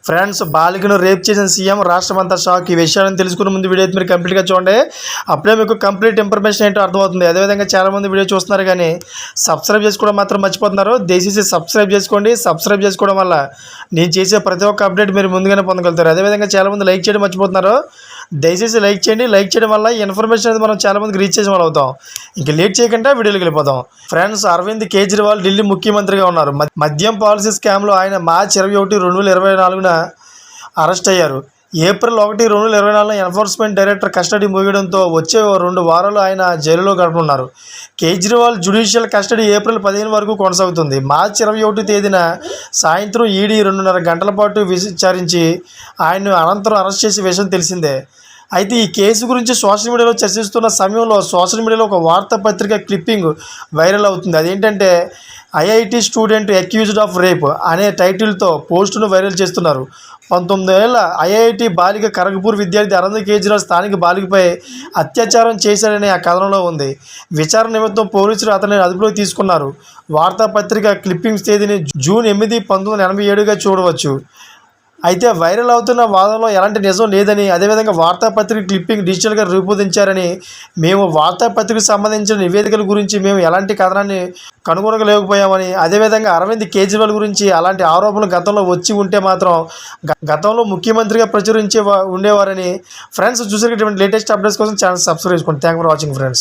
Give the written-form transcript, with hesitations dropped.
Friends, బాలికను rape చేసిన CM, రాష్ట్రమంతా షాక్. ఈ విషయాలను తెలుసుకునే ముందు వీడియో మీరు కంప్లీట్గా చూడండి. అప్పుడే మీకు కంప్లీట్ ఇన్ఫర్మేషన్ ఏంటో అర్థమవుతుంది. అదేవిధంగా చాలామంది వీడియో చూస్తున్నారు కానీ సబ్స్క్రైబ్ చేసుకోవడం మాత్రం మర్చిపోతున్నారు. దయచేసి సబ్స్క్రైబ్ చేసుకోండి. సబ్స్క్రైబ్ చేసుకోవడం వల్ల నేను చేసే ప్రతి ఒక్క అప్డేట్ మీరు ముందుగానే పొందగలుగుతారు. అదేవిధంగా చాలామంది లైక్ చేయడం మర్చిపోతున్నారు. దయచేసి లైక్ చేయండి. లైక్ చేయడం వల్ల ఈ ఇన్ఫర్మేషన్ అనేది మనం చాలామందికి రీచ్ చేసే వాళ్ళు అవుతాం. ఇంకా లేట్ చేయకుండా వీడియోకి వెళ్ళిపోతాం. ఫ్రెండ్స్, అరవింద్ కేజ్రీవాల్ ఢిల్లీ ముఖ్యమంత్రిగా ఉన్నారు. మద్యం పాలసీ స్కామ్లో ఆయన మార్చి 21, 2024 అరెస్ట్ అయ్యారు. ఏప్రిల్ 1, 2024 ఎన్ఫోర్స్మెంట్ డైరెక్టర్ కస్టడీ ముగియడంతో వచ్చే 2 వారాలు ఆయన జైలులో గడపనున్నారు. కేజ్రీవాల్ జ్యుడిషియల్ కస్టడీ ఏప్రిల్ 15 వరకు కొనసాగుతుంది. మార్చి 21 తేదీన సాయంత్రం ఈడీ 2.5 గంటల పాటు విచారించి ఆయన్ను అనంతరం అరెస్ట్ చేసే విషయం తెలిసిందే. అయితే ఈ కేసు గురించి సోషల్ మీడియాలో చర్చిస్తున్న సమయంలో సోషల్ మీడియాలో ఒక వార్తాపత్రిక క్లిప్పింగ్ వైరల్ అవుతుంది. అదేంటంటే IIT student accused of rape అనే టైటిల్తో పోస్టును వైరల్ చేస్తున్నారు. 19 ఏళ్ల ఐఐటి బాలిక ఖరగ్పూర్ విద్యార్థి అరవింద్ కేజ్రీవాల్ స్థానిక బాలికపై అత్యాచారం చేశాడని ఆ కథనంలో ఉంది. విచారణ నిమిత్తం పోలీసులు అతనిని అదుపులోకి తీసుకున్నారు. వార్తాపత్రిక క్లిప్పింగ్స్ తేదీని జూన్ 8, 1987గా చూడవచ్చు. అయితే వైరల్ అవుతున్న వాదనలో ఎలాంటి నిజం లేదని, అదేవిధంగా వార్తాపత్రిక క్లిప్పింగ్ డిజిటల్గా రూపొందించారని, మేము వార్తాపత్రికకు సంబంధించిన నివేదికల గురించి మేము ఎలాంటి కథనాన్ని కనుగొనలేకపోయామని, అదేవిధంగా అరవింద్ కేజ్రీవాల్ గురించి అలాంటి ఆరోపణలు గతంలో వచ్చి ఉంటే మాత్రం గతంలో ముఖ్యమంత్రిగా ప్రచురించి ఉండేవారని. ఫ్రెండ్స్, చూసేటటువంటి లేటెస్ట్ అప్డేట్స్ కోసం ఛానల్ సబ్స్క్రైబ్ చేసుకోండి. Thank for watching friends.